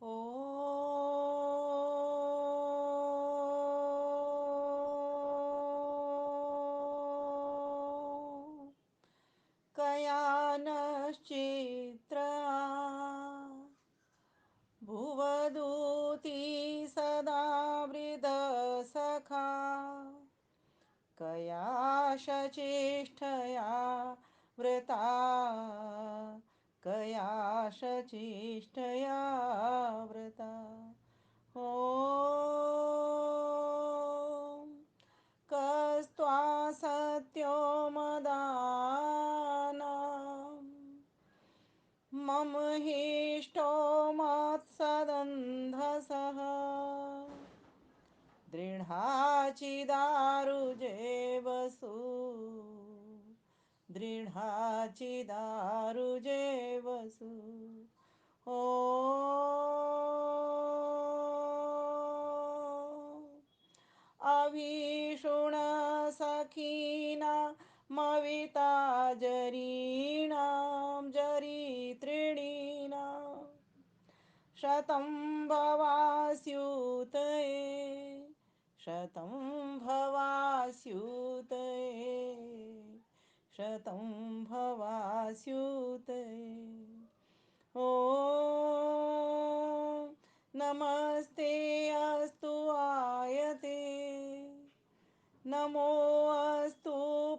ॐ कयानश्चित्रा भुवदूती सदा वृदसखा कयाशचेष्टया वृता कयाशचेष्टया वृता ॐ कस्त्वा सत्यो मदानाम् मम हिष्टो मत्सदन्धसः दृढाचिदारुजे वसु दृढाचिदारुजे वसु ॐ अभीषुणसखीना मविता जरीणां जरितृणीनां शतं भवास्युतये शतं भवास्युतये शतं भवास्युतये ॐ नमस्ते अस्तु आयते नमो अस्तु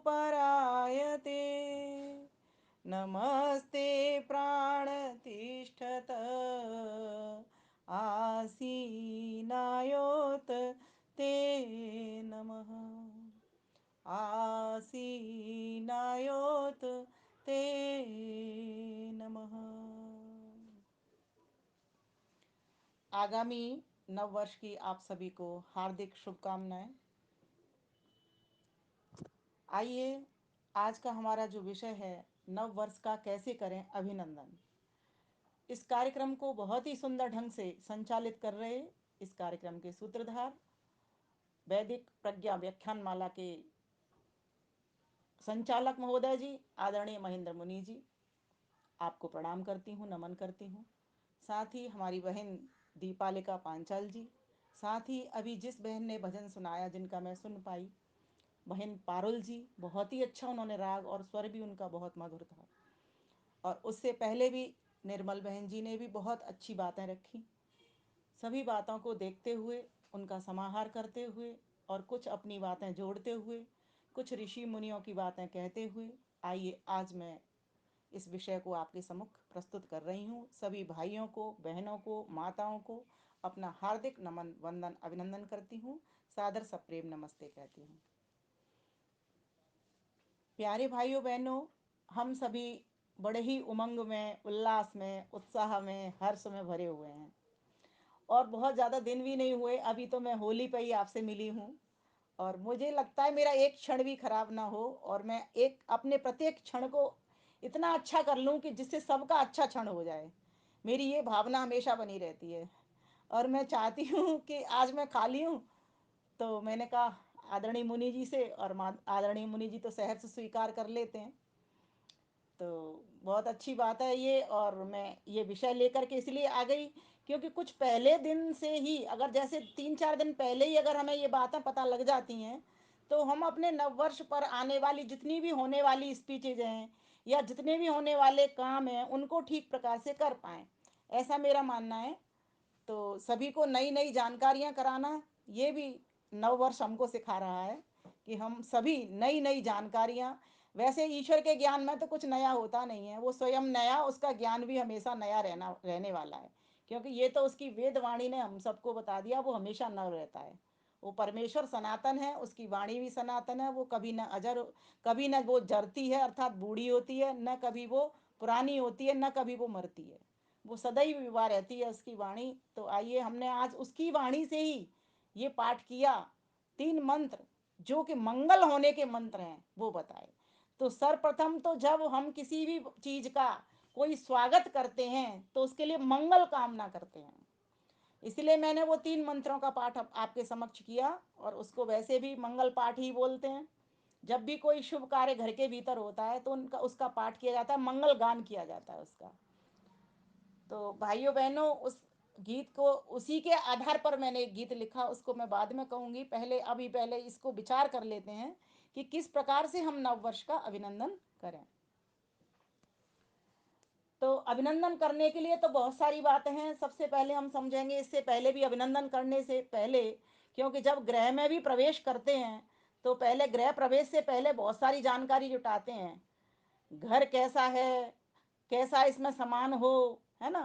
परायते नमस्ते प्राणतिष्ठत आसीनायोत ते नमः आसीनायोत ते नमः। आगामी नव वर्ष की आप सभी को हार्दिक शुभकामनाएं। आइए, आज का हमारा जो विषय है, नव वर्ष का कैसे करें अभिनंदन। इस कार्यक्रम को बहुत ही सुंदर ढंग से संचालित कर रहे इस कार्यक्रम के सूत्रधार वैदिक प्रज्ञा व्याख्यान माला के संचालक महोदय जी, आदरणीय महेंद्र मुनि जी, आपको प्रणाम करती हूँ, नमन करती हूँ। साथ ही हमारी बहन दीपालिका पांचाल जी, साथ ही अभी जिस बहन ने भजन सुनाया, जिनका मैं सुन पाई, बहन पारुल जी, बहुत ही अच्छा उन्होंने राग और स्वर भी उनका बहुत मधुर था। और उससे पहले भी निर्मल बहन जी ने भी बहुत अच्छी बातें रखी। सभी बातों को देखते हुए, उनका समाहार करते हुए और कुछ अपनी बातें जोड़ते हुए, कुछ ऋषि मुनियों की बातें कहते हुए, आइए आज मैं इस विषय को आपके सम्मुख प्रस्तुत कर रही हूँ। सभी भाइयों को, बहनों को, माताओं को अपना हार्दिक नमन, वंदन, अभिनंदन करती हूँ। सादर सप्रेम नमस्ते कहती हूँ। प्यारे भाइयों बहनों, हम सभी बड़े ही उमंग में, उल्लास में, उत्साह में, हर्ष में भरे हुए हैं। और बहुत ज़्यादा दिन भी नहीं हुए, अभी तो मैं होली पे ही आपसे मिली हूँ। और मुझे लगता है मेरा एक क्षण भी खराब ना हो, और मैं एक अपने प्रत्येक क्षण को इतना अच्छा कर लूँ कि जिससे सबका अच्छा क्षण हो जाए। मेरी ये भावना हमेशा बनी रहती है। और मैं चाहती हूँ कि आज मैं खाली हूँ, तो मैंने कहा आदरणीय मुनि जी से, और आदरणीय मुनि जी तो सहर्ष स्वीकार कर लेते हैं। तो बहुत अच्छी बात है ये। और मैं ये विषय लेकर के इसलिए आ गई क्योंकि कुछ पहले दिन से ही, अगर जैसे 3-4 दिन पहले ही अगर हमें ये बातें पता लग जाती हैं, तो हम अपने नववर्ष पर आने वाली जितनी भी होने वाली स्पीचेज हैं या जितने भी होने वाले काम हैं, उनको ठीक प्रकार से कर पाएँ, ऐसा मेरा मानना है। तो सभी को नई नई जानकारियां कराना, ये भी नववर्ष हमको सिखा रहा है कि हम सभी नई नई जानकारियां, वैसे ईश्वर के ज्ञान में तो कुछ नया होता नहीं है, वो स्वयं नया, उसका ज्ञान भी हमेशा नया रहने वाला है। क्योंकि ये तो उसकी वेद वाणी ने हम सबको बता दिया, वो हमेशा नव रहता है। वो परमेश्वर सनातन है, उसकी वाणी भी सनातन है, वो कभी न अजर, कभी न वो जरती है अर्थात बूढ़ी होती है, न कभी वो पुरानी होती है, न कभी वो मरती है। वो सदैव विवाह रहती है उसकी वाणी। तो आइए, हमने आज उसकी वाणी से ही ये पाठ किया, 3 मंत्र जो कि मंगल होने के मंत्र हैं, वो बताए। तो सर्वप्रथम तो जब हम किसी भी चीज का कोई स्वागत करते हैं तो उसके लिए मंगल कामना करते हैं। इसलिए मैंने वो 3 मंत्रों का पाठ आपके समक्ष किया, और उसको वैसे भी मंगल पाठ ही बोलते हैं। जब भी कोई शुभ कार्य घर के भीतर होता है तो उनका उसका पाठ किया जाता है, मंगल गान किया जाता है उसका। तो भाइयों बहनों, उस गीत को उसी के आधार पर मैंने एक गीत लिखा, उसको मैं बाद में कहूँगी। पहले इसको विचार कर लेते हैं कि किस प्रकार से हम नववर्ष का अभिनंदन करें। तो अभिनंदन करने के लिए तो बहुत सारी बातें हैं। सबसे पहले हम समझेंगे, इससे पहले भी अभिनंदन करने से पहले, क्योंकि जब गृह में भी प्रवेश करते हैं तो पहले गृह प्रवेश से पहले बहुत सारी जानकारी जुटाते हैं। घर कैसा है, कैसा इसमें सामान हो, है ना,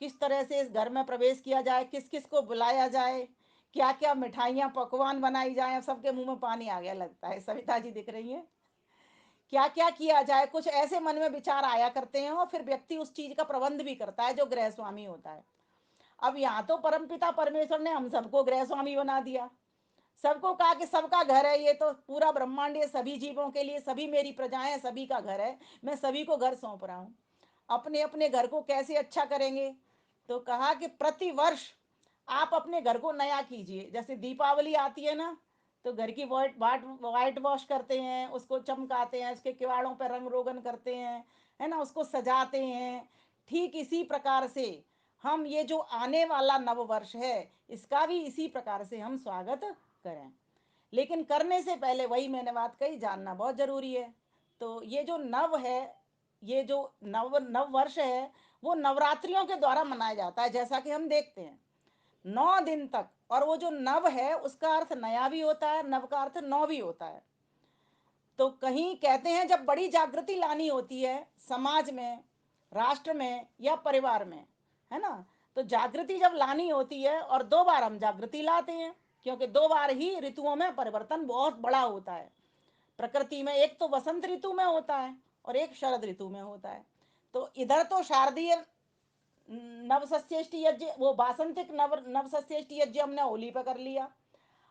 किस तरह से इस घर में प्रवेश किया जाए, किस किस को बुलाया जाए, क्या क्या मिठाइयाँ पकवान बनाई जाए। अब सबके मुंह में पानी आ गया लगता है, सविता जी दिख रही हैं। क्या क्या किया जाए, कुछ ऐसे मन में विचार आया करते हैं और फिर व्यक्ति उस चीज का प्रबंध भी करता है जो गृह स्वामी होता है। अब यहाँ तो परमपिता परमेश्वर ने हम सबको गृह स्वामी बना दिया, सबको कहा कि सबका घर है, ये तो पूरा ब्रह्मांड, ये सभी जीवों के लिए, सभी मेरी प्रजाएं, सभी का घर है, मैं सभी को घर सौंप रहा हूँ। अपने अपने घर को कैसे अच्छा करेंगे, तो कहा कि प्रति वर्ष आप अपने घर को नया कीजिए। जैसे दीपावली आती है ना, तो घर की वाइट वॉश करते हैं, उसको चमकाते हैं, उसके किवाड़ों पर रंग रोगन करते हैं, है ना, उसको सजाते हैं। ठीक इसी प्रकार से हम ये जो आने वाला नव वर्ष है, इसका भी इसी प्रकार से हम स्वागत करें। लेकिन करने से पहले वही मैंने बात कही, जानना बहुत जरूरी है। तो ये जो नव है, ये जो नव नव वर्ष है, वो नवरात्रियों के द्वारा मनाया जाता है, जैसा कि हम देखते हैं 9 दिन तक। और वो जो नव है उसका अर्थ नया भी होता है, नव का अर्थ नौ भी होता है। तो कहीं कहते हैं जब बड़ी जागृति लानी होती है समाज में, राष्ट्र में या परिवार में, है ना, तो जागृति जब लानी होती है, और 2 बार हम जागृति लाते हैं, क्योंकि 2 बार ही ऋतुओं में परिवर्तन बहुत बड़ा होता है प्रकृति में। एक तो वसंत ऋतु में होता है और एक शरद ऋतु में होता है। तो इधर तो शारदीय नवसस्येष्टि यज्ञ, वो बासंतिक नवसस्येष्टि यज्ञ हमने होली पे कर लिया।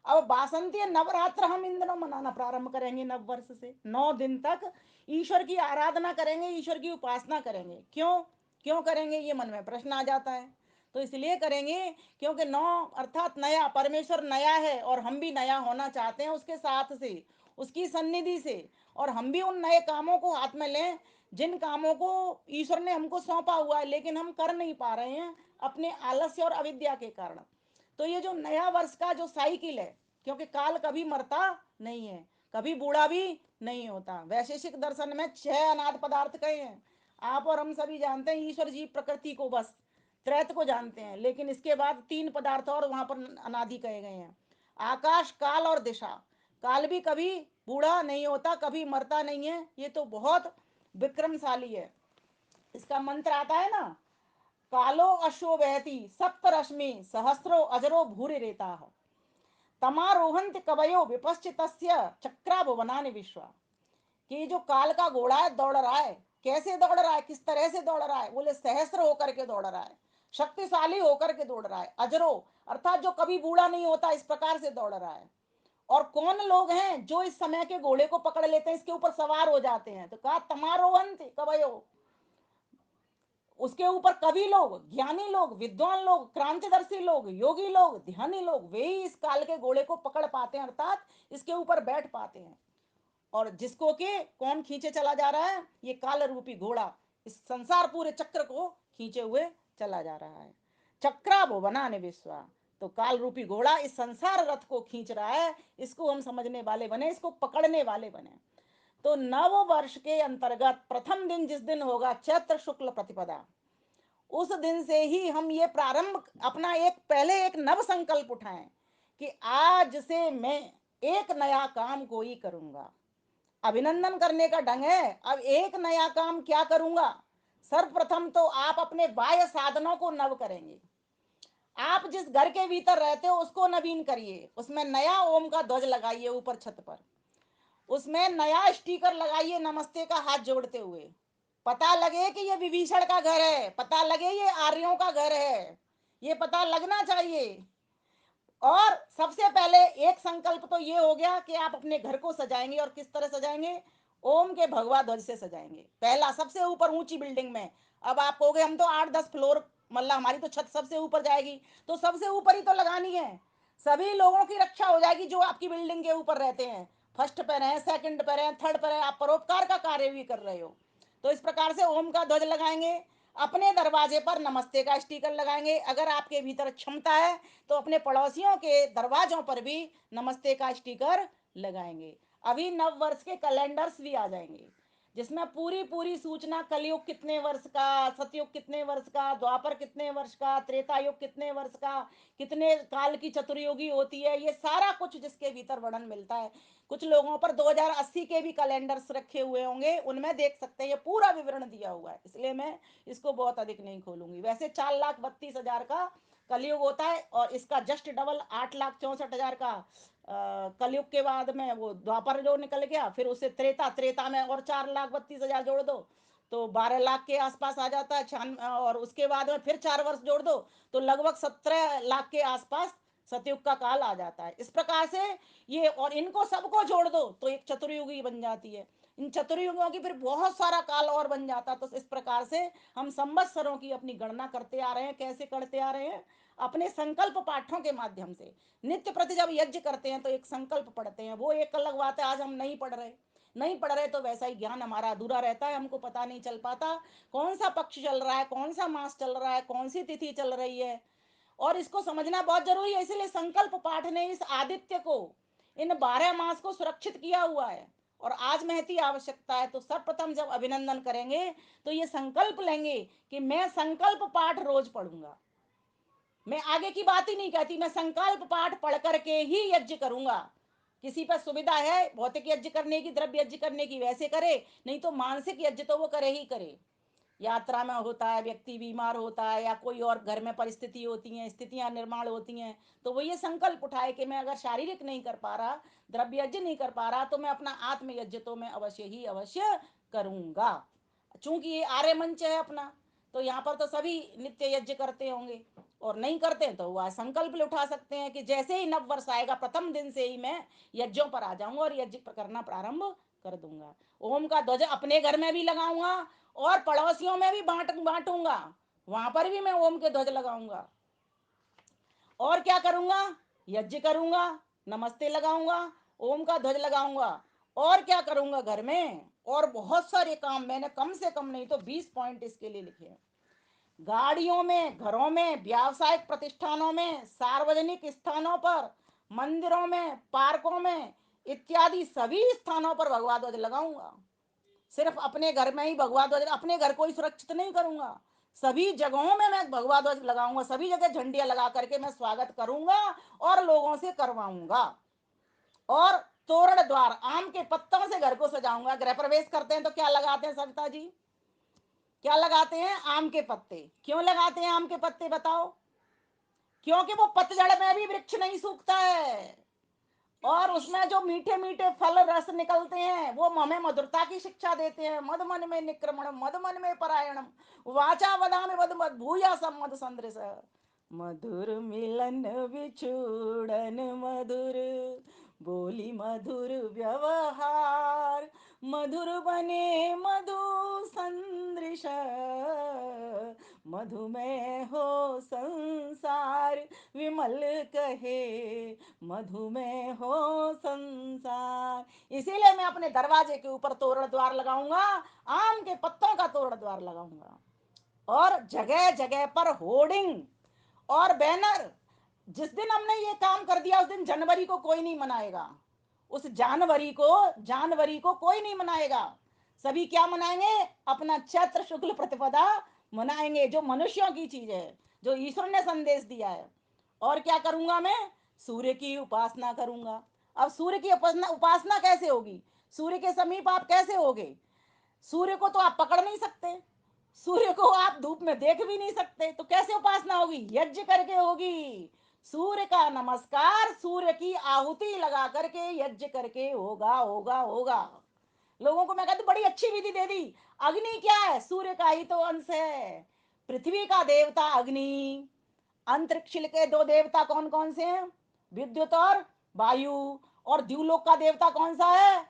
अब बासंतीय नवरात्र हम इन दिनों मनाना प्रारंभ करेंगे, नव वर्ष से 9 दिन तक ईश्वर की आराधना करेंगे, ईश्वर की उपासना करेंगे। क्यों क्यों करेंगे, ये मन में प्रश्न आ जाता है। तो इसलिए करेंगे क्योंकि 9 अर्थात नया, परमेश्वर नया है और हम भी नया होना चाहते हैं उसके साथ से, उसकी सन्निधि से। और हम भी उन नए कामों को हाथ में लें जिन कामों को ईश्वर ने हमको सौंपा हुआ है, लेकिन हम कर नहीं पा रहे हैं अपने आलस्य और अविद्या के कारण। तो ये जो नया वर्ष का जो साइकिल है, क्योंकि काल कभी मरता नहीं है, कभी बूढ़ा भी नहीं होता। वैशेषिक दर्शन में 6 अनाद पदार्थ कहे हैं। आप और हम सभी जानते हैं ईश्वर जी प्रकृति को, बस त्रैत को जानते हैं, लेकिन इसके बाद 3 पदार्थ और वहां पर अनादि कहे गए हैं, आकाश, काल और दिशा। काल भी कभी बूढ़ा नहीं होता, कभी मरता नहीं है, ये तो बहुत विक्रमशाली है। इसका मंत्र आता है ना, कालो अश्वो बहती सप्त रश्मि सहस्रो अजरो भूरि रेता तमारोहंत कवयो विपश्चित चक्रा भुवनानि विश्वा। कि जो काल का घोड़ा है दौड़ रहा है, कैसे दौड़ रहा है, किस तरह से दौड़ रहा है, बोले सहस्त्र होकर के दौड़ रहा है, शक्तिशाली होकर के दौड़ रहा है, अजरो अर्थात जो कभी बूढ़ा नहीं होता, इस प्रकार से दौड़ रहा है। और कौन लोग हैं जो इस समय के घोड़े को पकड़ लेते हैं, इसके ऊपर सवार हो जाते हैं, तो कहा तमारोहंत कवयो, उसके ऊपर कवि लोग, ज्ञानी लोग, विद्वान लोग, क्रांतिदर्शी लोग, योगी लोग, ध्यानी लोग, वे ही इस काल के घोड़े को पकड़ पाते हैं, अर्थात इसके ऊपर बैठ पाते हैं। और जिसको के कौन खींचे चला जा रहा है, ये काल रूपी घोड़ा इस संसार पूरे चक्र को खींचे हुए चला जा रहा है। चक्रा वो बनाने विश्वा, तो काल रूपी घोड़ा इस संसार रथ को खींच रहा है, इसको हम समझने वाले बने, इसको पकड़ने वाले बने। तो नव वर्ष के अंतर्गत प्रथम दिन जिस दिन होगा चैत्र शुक्ल प्रतिपदा, उस दिन से ही हम ये प्रारंभ अपना एक पहले एक नव संकल्प उठाएं कि आज से मैं एक नया काम कोई करूंगा। अभिनंदन करने का ढंग है, अब एक नया काम क्या करूंगा। सर्वप्रथम तो आप अपने बाह्य साधनों को नव करेंगे। आप जिस घर के भीतर रहते हो उसको नवीन करिए, उसमें नया ओम का ध्वज लगाइए ऊपर छत पर, उसमें नया स्टिकर लगाइए नमस्ते का हाथ जोड़ते हुए। पता लगे कि ये विभीषण का घर है, पता लगे ये आर्यों का घर है, ये पता लगना चाहिए। और सबसे पहले एक संकल्प तो ये हो गया कि आप अपने घर को सजाएंगे, और किस तरह सजाएंगे, ओम के भगवा ध्वज से सजाएंगे, पहला सबसे ऊपर ऊंची बिल्डिंग में। अब आप कहोगे हम तो 8-10 फ्लोर, मतलब हमारी तो छत सबसे ऊपर जाएगी, तो सबसे ऊपर ही तो लगानी है, सभी लोगों की रक्षा हो जाएगी जो आपकी बिल्डिंग के ऊपर रहते हैं, फर्स्ट पर हैं, सेकंड पर हैं, थर्ड पर हैं, आप परोपकार का कार्य भी कर रहे हो। तो इस प्रकार से ओम का ध्वज लगाएंगे। अपने दरवाजे पर नमस्ते का स्टिकर लगाएंगे। अगर आपके भीतर क्षमता है तो अपने पड़ोसियों के दरवाजों पर भी नमस्ते का स्टिकर लगाएंगे। अभी नव वर्ष के कैलेंडर्स भी आ जाएंगे जिसमें पूरी पूरी सूचना, कलयुग कितने वर्ष का, सतयुग कितने वर्ष का, द्वापर कितने वर्ष का, त्रेता युग कितने वर्ष का, कितने काल की चतुर्युगी होती है, ये सारा कुछ जिसके भीतर वर्णन मिलता है। कुछ लोगों पर 2080 के भी कैलेंडर्स रखे हुए होंगे, उनमें देख सकते हैं, ये पूरा विवरण दिया हुआ है। इसलिए मैं इसको बहुत अधिक नहीं खोलूंगी। वैसे 4,32,000 का कलयुग होता है और इसका जस्ट डबल 8,64,000 का कलयुग के बाद में वो द्वापर जो निकल गया, फिर उसे त्रेता, त्रेता में और 4,32,000 जोड़ दो तो 12 लाख के आसपास आ जाता है। और उसके बाद में फिर 4 वर्ष जोड़ दो तो लगभग 17 लाख के आसपास सतयुग का काल आ जाता है। इस प्रकार से ये, और इनको सबको जोड़ दो तो एक चतुर्युगी बन जाती है। इन चतुर्युगों की फिर बहुत सारा काल और बन जाता। तो इस प्रकार से हम संवत्सरों की अपनी गणना करते आ रहे हैं। कैसे करते आ रहे हैं? अपने संकल्प पाठों के माध्यम से। नित्य प्रति जब यज्ञ करते हैं तो एक संकल्प पढ़ते हैं, वो एक अलग बात है। आज हम नहीं पढ़ रहे तो वैसा ही ज्ञान हमारा अधूरा रहता है, हमको पता नहीं चल पाता कौन सा पक्ष चल रहा है, कौन सा मास चल रहा है, कौन सी तिथि चल रही है, और इसको समझना बहुत जरूरी है। इसलिए संकल्प पाठ ने इस आदित्य को, इन 12 मास को सुरक्षित किया हुआ है और आज महती आवश्यकता है। तो सर्वप्रथम जब अभिनंदन करेंगे तो ये संकल्प लेंगे कि मैं संकल्प पाठ रोज पढ़ूंगा। मैं आगे की बात ही नहीं कहती, मैं संकल्प पाठ पढ़ करके ही यज्ञ करूंगा। किसी पर सुविधा है भौतिक यज्ञ करने की, द्रव्य यज्ञ करने की, वैसे करे, नहीं तो मानसिक यज्ञ तो वो करे ही करे। यात्रा में होता है, व्यक्ति बीमार होता है या कोई और घर में परिस्थिति होती है, स्थितियां निर्माण होती हैं, तो वो ये संकल्प उठाए कि मैं अगर शारीरिक नहीं कर पा रहा, द्रव्य यज्ञ नहीं कर पा रहा, तो मैं अपना आत्म यज्ञ तो मैं अवश्य ही अवश्य करूंगा। चूंकि ये आर्य मंच है अपना, तो यहाँ पर तो सभी नित्य यज्ञ करते होंगे, और नहीं करते तो वह संकल्प उठा सकते हैं कि जैसे ही नव वर्ष आएगा प्रथम दिन से ही मैं यज्ञों पर आ जाऊंगा और यज्ञ करना प्रारंभ कर दूंगा। ओम का ध्वज अपने घर में भी लगाऊंगा और पड़ोसियों में भी बांटूंगा, वहां पर भी मैं ओम के ध्वज लगाऊंगा। और क्या करूंगा? यज्ञ करूंगा, नमस्ते लगाऊंगा, ओम का ध्वज लगाऊंगा। और क्या करूंगा घर में? और बहुत सारे काम मैंने कम से कम नहीं तो 20 पॉइंट इसके लिए लिखे हैं। गाड़ियों में, घरों में, व्यावसायिक प्रतिष्ठानों में, सार्वजनिक स्थानों पर, मंदिरों में, पार्कों में इत्यादि सभी स्थानों पर भगवा ध्वज लगाऊंगा। सिर्फ अपने घर में ही भगवा ध्वज, अपने घर को ही सुरक्षित नहीं करूंगा, सभी जगहों में मैं भगवा ध्वज लगाऊंगा। सभी जगह झंडियां लगा करके मैं स्वागत करूंगा और लोगों से करवाऊंगा। और तोरण द्वार आम के पत्तों से घर को सजाऊंगा। गृह प्रवेश करते हैं तो क्या लगाते हैं सविता जी? क्या लगाते हैं? आम के पत्ते। क्यों लगाते हैं आम के पत्ते बताओ? क्योंकि वो पतझड़ में भी वृक्ष नहीं सूखता है और उसमें जो मीठे मीठे फल रस निकलते हैं वो हमें मधुरता की शिक्षा देते हैं। मद मन में निक्रमण, मद मन में परायणम, वाचा वदामि वद मद भूया मद संदृश। मधुर मिलन विछूड़न मधुर, बोली मधुर व्यवहार, मधुर बने मधु संदृश, मधुमेह हो संसार, विमल कहे मधुमेह हो संसार। इसीलिए मैं अपने दरवाजे के ऊपर तोरण द्वार लगाऊंगा, आम के पत्तों का तोरण द्वार लगाऊंगा। और जगह जगह पर होर्डिंग और बैनर। जिस दिन हमने ये काम कर दिया उस दिन जनवरी को कोई नहीं मनाएगा। उस जानवरी को कोई नहीं मनाएगा। सभी क्या मनाएंगे? अपना चैत्र शुक्ल प्रतिपदा मनाएंगे, जो मनुष्यों की चीज है, जो ईश्वर ने संदेश दिया है। और क्या करूंगा मैं? सूर्य की उपासना करूंगा। अब सूर्य की उपासना उपासना कैसे होगी? सूर्य के समीप आप कैसे होगे? सूर्य को तो आप पकड़ नहीं सकते, सूर्य को आप धूप में देख भी नहीं सकते, तो कैसे उपासना होगी? यज्ञ करके होगी। सूर्य का नमस्कार, सूर्य की आहुति लगा करके यज्ञ करके होगा होगा होगा। लोगों को मैं कहती बड़ी अच्छी विधि दे दी। अग्नि क्या है? सूर्य का ही तो अंश है। पृथ्वी का देवता अग्नि, अंतरिक्ष के दो देवता कौन कौन से हैं? विद्युत और वायु। और द्युलोक का देवता कौन सा है?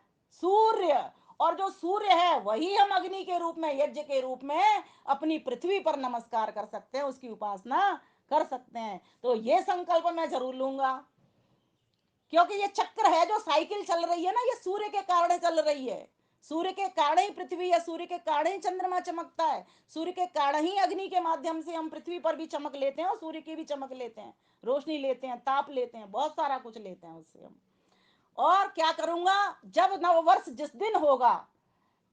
सूर्य। और जो सूर्य है वही हम अग्नि के रूप में, यज्ञ के रूप में अपनी पृथ्वी पर नमस्कार कर सकते हैं, उसकी उपासना कर सकते हैं। तो ये संकल्प मैं जरूर लूंगा, क्योंकि ये चक्र है जो साइकिल चल रही है ना, ये सूर्य के कारण चल रही है। सूर्य के कारण ही पृथ्वी या सूर्य के कारण ही चंद्रमा चमकता है। सूर्य के कारण ही अग्नि के माध्यम से हम पृथ्वी पर भी चमक लेते हैं और सूर्य की भी चमक लेते हैं, रोशनी लेते हैं, ताप लेते हैं, बहुत सारा कुछ लेते हैं उससे हम। और क्या करूंगा, जब नववर्ष जिस दिन होगा,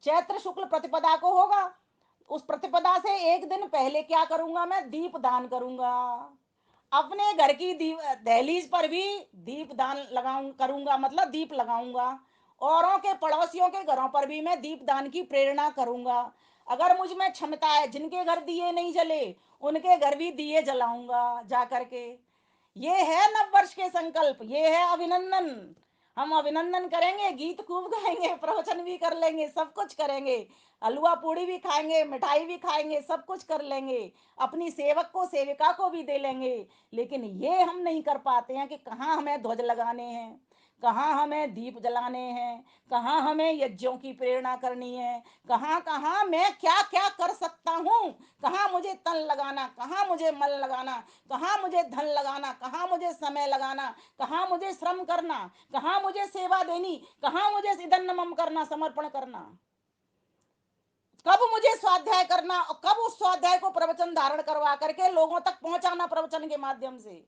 चैत्र शुक्ल प्रतिपदा को होगा, उस प्रतिपदा से एक दिन पहले क्या करूंगा, मैं दीप दान करूंगा। अपने घर की दहलीज पर भी दीप दान लगाऊं करूंगा, मतलब दीप लगाऊंगा। औरों के पड़ोसियों के घरों पर भी मैं दीप दान की प्रेरणा करूंगा। अगर मुझ में क्षमता है, जिनके घर दिए नहीं जले उनके घर भी दिए जलाऊंगा जा करके। ये है नववर्ष के संकल्प, ये है अभिनंदन। हम अभिनंदन करेंगे, गीत खूब गाएंगे, प्रवचन भी कर लेंगे, सब कुछ करेंगे, हलवा पूड़ी भी खाएंगे, मिठाई भी खाएंगे, सब कुछ कर लेंगे, अपनी सेवक को सेविका को भी दे लेंगे। लेकिन ये हम नहीं कर पाते हैं कि कहाँ हमें ध्वज लगाने हैं, कहाँ हमें दीप जलाने हैं, कहाँ हमें यज्ञों की प्रेरणा करनी है, कहाँ कहाँ मैं क्या क्या कर सकता हूँ, कहाँ मुझे तन लगाना, कहाँ मुझे मन लगाना, कहाँ मुझे धन लगाना, कहाँ मुझे समय लगाना, कहाँ मुझे श्रम करना, कहाँ मुझे सेवा देनी, कहाँ मुझे इदन नमम करना, समर्पण करना, कब मुझे स्वाध्याय करना और कब उस स्वाध्याय को प्रवचन धारण करवा करके लोगों तक पहुंचाना प्रवचन के माध्यम से।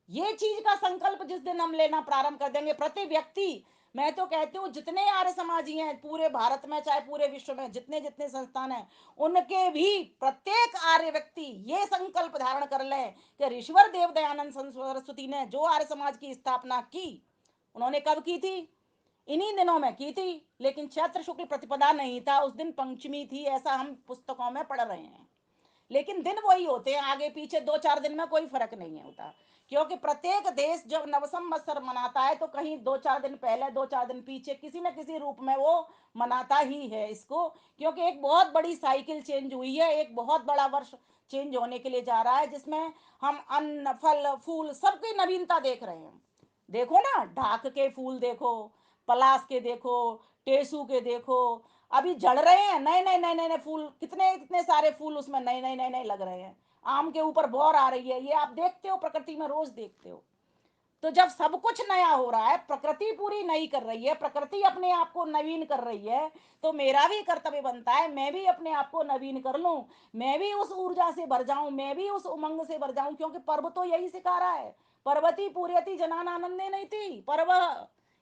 ये चीज का संकल्प जिस दिन हम लेना प्रारंभ कर देंगे, प्रति व्यक्ति, मैं तो कहती हूँ जितने आर्य समाजी हैं पूरे भारत में, चाहे पूरे विश्व में जितने जितने संस्थान हैं, उनके भी प्रत्येक आर्य व्यक्ति ये संकल्प धारण कर ले कि ऋषिवर देव दयानंद सरस्वती ने जो आर्य समाज की स्थापना की, उन्होंने कब की थी, इन्हीं दिनों में की थी। लेकिन चैत्र शुक्ल प्रतिपदा नहीं था, उस दिन पंचमी थी, ऐसा हम पुस्तकों में पढ़ रहे हैं। लेकिन दिन वही होते हैं, आगे पीछे दो चार दिन में कोई फर्क नहीं होता। क्योंकि प्रत्येक देश जब नव संवत्सर मनाता है तो कहीं दो चार दिन पहले दो चार दिन पीछे किसी न किसी रूप में वो मनाता ही है इसको। क्योंकि एक बहुत बड़ी साइकिल चेंज हुई है, एक बहुत बड़ा वर्ष चेंज होने के लिए जा रहा है, जिसमें हम अन्न फल फूल सबकी नवीनता देख रहे हैं। देखो ना, ढाक के फूल देखो, पलास के देखो, टेसू के देखो, अभी झड़ रहे हैं नए नए नए नए नए फूल, कितने कितने सारे फूल उसमें नए नए नए नए लग रहे हैं। आम के ऊपर बौर आ रही है, ये आप देखते हो, प्रकृति में रोज देखते हो। तो जब सब कुछ नया हो रहा है, प्रकृति पूरी नई कर रही है, प्रकृति अपने आप को नवीन कर रही है, तो मेरा भी कर्तव्य बनता है मैं भी अपने आप को नवीन कर लूं, मैं भी उस ऊर्जा से भर जाऊं, मैं भी उस उमंग से भर जाऊं। क्योंकि पर्व तो यही सिखा रहा है, पर्वती पूर्यति जनान आनंदे नहीं थी, पर्व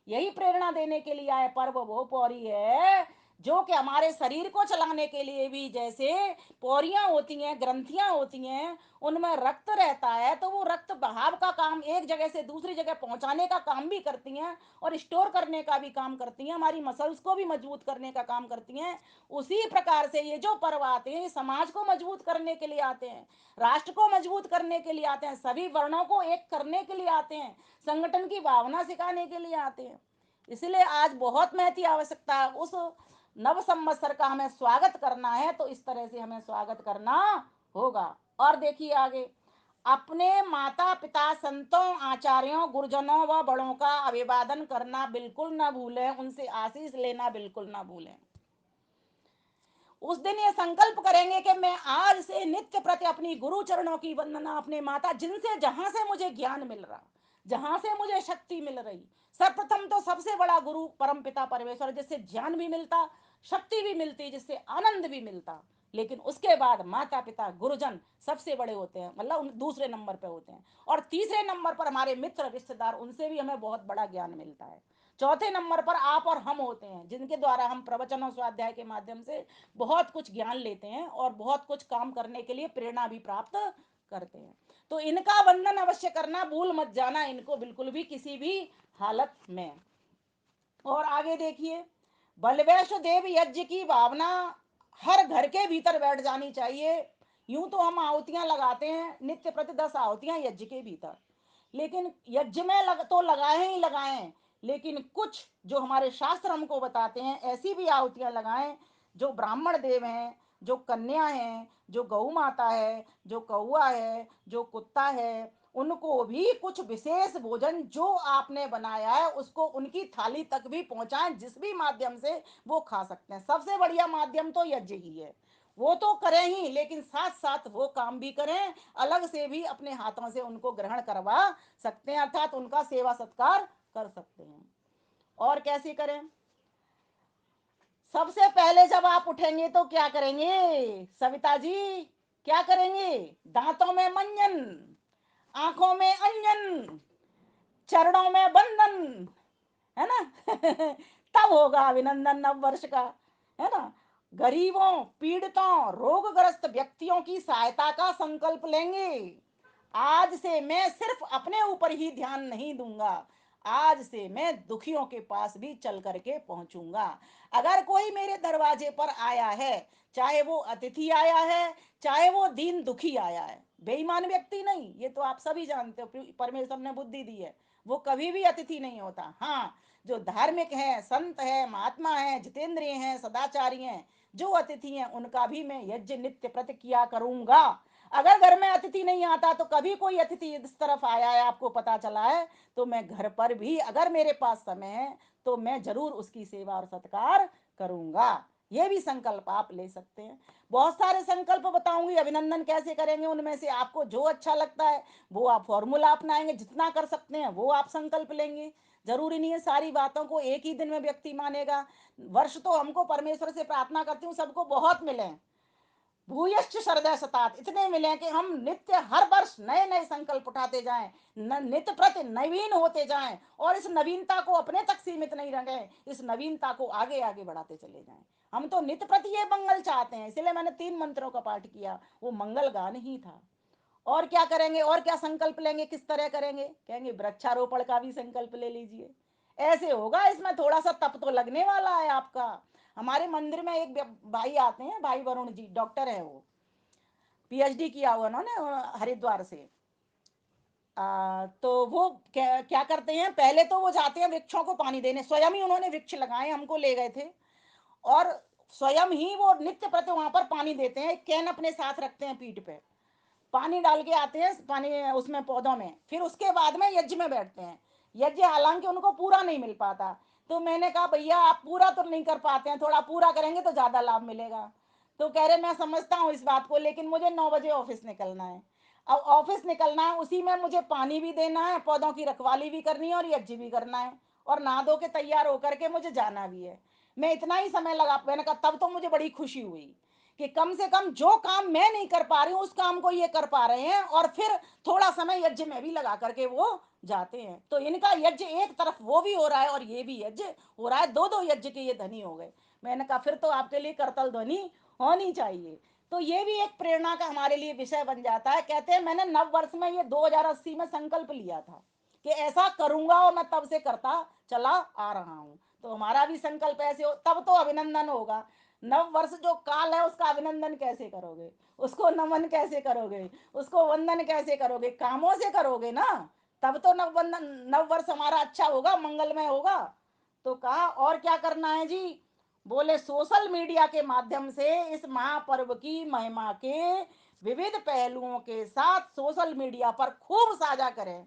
यही प्रेरणा देने के लिए आए। पर्व वो पौरी है जो कि हमारे शरीर को चलाने के लिए भी, जैसे पौरियां होती हैं, ग्रंथियां होती हैं, उनमें रक्त रहता है, तो वो रक्त बहाव का काम, एक जगह से दूसरी जगह पहुंचाने का काम भी करती हैं और स्टोर करने का भी काम करती हैं, हमारी मसल्स को भी मजबूत करने का काम करती हैं। उसी प्रकार से ये जो पर्व आते हैं, ये समाज को मजबूत करने के लिए आते हैं, राष्ट्र को मजबूत करने के लिए आते हैं, सभी वर्णों को एक करने के लिए आते हैं, संगठन की भावना सिखाने के लिए आते हैं। इसलिए आज बहुत महती आवश्यकता है, उस नव संवत्सर का हमें स्वागत करना है तो इस तरह से हमें स्वागत करना होगा। और देखिए आगे, अपने माता पिता संतों आचार्यों गुरुजनों व बड़ों का अभिवादन करना बिल्कुल ना भूलें, उनसे आशीष लेना बिल्कुल ना भूलें। उस दिन ये संकल्प करेंगे कि मैं आज से नित्य प्रति अपनी गुरु चरणों की वंदना, अपने माता जिनसे जहां से मुझे ज्ञान मिल रहा, जहां से मुझे शक्ति मिल रही, सर्वप्रथम तो सबसे बड़ा गुरु परम पिता परमेश्वर, जिससे ज्ञान भी मिलता, शक्ति भी मिलती, जिससे आनंद भी मिलता। लेकिन उसके बाद माता पिता गुरुजन सबसे बड़े होते हैं, मतलब दूसरे नंबर पे होते हैं। और तीसरे नंबर पर हमारे मित्र रिश्तेदार, उनसे भी हमें बहुत बड़ा ज्ञान मिलता है। चौथे नंबर पर आप और हम होते हैं, जिनके द्वारा हम प्रवचन और स्वाध्याय के माध्यम से बहुत कुछ ज्ञान लेते हैं और बहुत कुछ काम करने के लिए प्रेरणा भी प्राप्त करते हैं। तो इनका वंदन अवश्य करना, भूल मत जाना इनको बिल्कुल भी, किसी भी हालत में। और आगे देखिए, बलवैश्व देव यज्ञ की भावना हर घर के भीतर बैठ जानी चाहिए। यूं तो हम आहुतियां लगाते हैं नित्य प्रति 10 आहुतियां यज्ञ के भीतर, लेकिन यज्ञ में तो लगाएं ही लगाएं, लेकिन कुछ जो हमारे शास्त्र हमको बताते हैं ऐसी भी आहुतियां लगाएं जो ब्राह्मण देव हैं, जो कन्या है, जो गौ माता है, जो कौआ है, जो कुत्ता है, उनको भी कुछ विशेष भोजन जो आपने बनाया है उसको उनकी थाली तक भी पहुंचाएं, जिस भी माध्यम से वो खा सकते हैं। सबसे बढ़िया माध्यम तो यज्ञ ही है, वो तो करें ही, लेकिन साथ साथ वो काम भी करें, अलग से भी अपने हाथों से उनको ग्रहण करवा सकते हैं, अर्थात उनका सेवा सत्कार कर सकते हैं। और कैसे करें, सबसे पहले जब आप उठेंगे तो क्या करेंगे सविता जी? क्या करेंगे? दांतों में मंजन, आंखों में अंजन, चरणों में बंधन, है ना? तब होगा अभिनंदन नव वर्ष का, है ना? गरीबों, पीड़ितों, रोगग्रस्त व्यक्तियों की सहायता का संकल्प लेंगे। आज से मैं सिर्फ अपने ऊपर ही ध्यान नहीं दूंगा, आज से मैं दुखियों के पास भी चल करके पहुंचूंगा। अगर कोई मेरे दरवाजे पर आया है, चाहे वो अतिथि आया है, चाहे वो दीन दुखी आया है, बेईमान व्यक्ति नहीं, ये तो आप सभी जानते हो, परमेश्वर ने बुद्धि दी है, वो कभी भी अतिथि नहीं होता। हाँ, जो धार्मिक हैं, संत हैं, महात्मा हैं, जितेंद्रिय हैं, सदाचारी हैं, जो अतिथि हैं उनका भी मैं यज्ञ नित्य प्रति किया करूंगा। अगर घर में अतिथि नहीं आता, तो कभी कोई अतिथि इस तरफ आया है आपको पता चला है, तो मैं घर पर भी अगर मेरे पास समय है तो मैं जरूर उसकी सेवा और सत्कार करूंगा। ये भी संकल्प आप ले सकते हैं। बहुत सारे संकल्प बताऊंगी अभिनंदन कैसे करेंगे, उनमें से आपको जो अच्छा लगता है वो आप फॉर्मूला अपनाएंगे, जितना कर सकते हैं वो आप संकल्प लेंगे। जरूरी नहीं है सारी बातों को एक ही दिन में व्यक्ति मानेगा। वर्ष तो हमको परमेश्वर से प्रार्थना करती हूँ सबको बहुत मिले, भूयश्च शरदय शतात, इतने मिले कि हम नित्य हर वर्ष नए नए संकल्प उठाते जाएं, नित्य प्रति नवीन होते जाएं, और इस नवीनता को अपने तक सीमित नहीं रहे, इस नवीनता को आगे आगे बढ़ाते चले जाएं। हम तो नित्य प्रति ये मंगल चाहते हैं, इसलिए मैंने 3 मंत्रों का पाठ किया, वो मंगल गान ही था। और क्या करेंगे, और क्या संकल्प लेंगे, किस तरह करेंगे? कहेंगे वृक्षारोपण का भी संकल्प ले लीजिए। ऐसे होगा, इसमें थोड़ा सा तप तो लगने वाला है आपका। हमारे मंदिर में एक भाई आते हैं, भाई वरुण जी, डॉक्टर है वो, पीएचडी किया हुआ उन्होंने हरिद्वार से। तो वो क्या क्या करते हैं, पहले तो वो जाते हैं वृक्षों को पानी देने, स्वयं ही उन्होंने वृक्ष लगाए, हमको ले गए थे, और स्वयं ही वो नित्य प्रति वहां पर पानी देते हैं, कैन अपने साथ रखते हैं पीठ पे, पानी डाल के आते हैं पानी उसमें पौधों में, फिर उसके बाद में यज्ञ में बैठते हैं। यज्ञ हालांकि उनको पूरा नहीं मिल पाता, तो मैंने कहा भैया आप पूरा तो नहीं कर पाते हैं, थोड़ा पूरा करेंगे तो ज्यादा लाभ मिलेगा। तो कह रहे मैं समझता हूँ इस बात को, लेकिन मुझे 9 बजे ऑफिस निकलना है। अब ऑफिस निकलना है, उसी में मुझे पानी भी देना है, पौधों की रखवाली भी करनी है, और यज्ञ भी करना है, और नहा धो के तैयार होकर के मुझे जाना भी है। मैं इतना ही समय लगा, मैंने कहा तब तो मुझे बड़ी खुशी हुई कि कम से कम जो काम मैं नहीं कर पा रही हूँ उस काम को ये कर पा रहे हैं, और फिर थोड़ा समय यज्ञ में भी लगा करके वो जाते हैं। तो इनका यज्ञ एक तरफ वो भी हो रहा है और ये भी यज्ञ हो रहा है, दो दो यज्ञ के ये धनी हो गए। मैंने कहा फिर तो आपके लिए करतल ध्वनि होनी चाहिए। तो ये भी एक प्रेरणा का हमारे लिए विषय बन जाता है। कहते हैं मैंने नव वर्ष में ये 2080 में संकल्प लिया था कि ऐसा करूंगा, और मैं तब से करता चला आ रहा हूं। तो हमारा भी संकल्प ऐसे हो, तब तो अभिनंदन होगा। नव वर्ष जो काल है उसका अभिनंदन कैसे करोगे, उसको नमन कैसे करोगे, उसको वंदन कैसे करोगे? कामों से करोगे ना, तब तो नव वंदन नव वर्ष हमारा अच्छा होगा, मंगलमय होगा। तो कहा और क्या करना है जी? बोले सोशल मीडिया के माध्यम से इस महापर्व की महिमा के विविध पहलुओं के साथ सोशल मीडिया पर खूब साझा करें।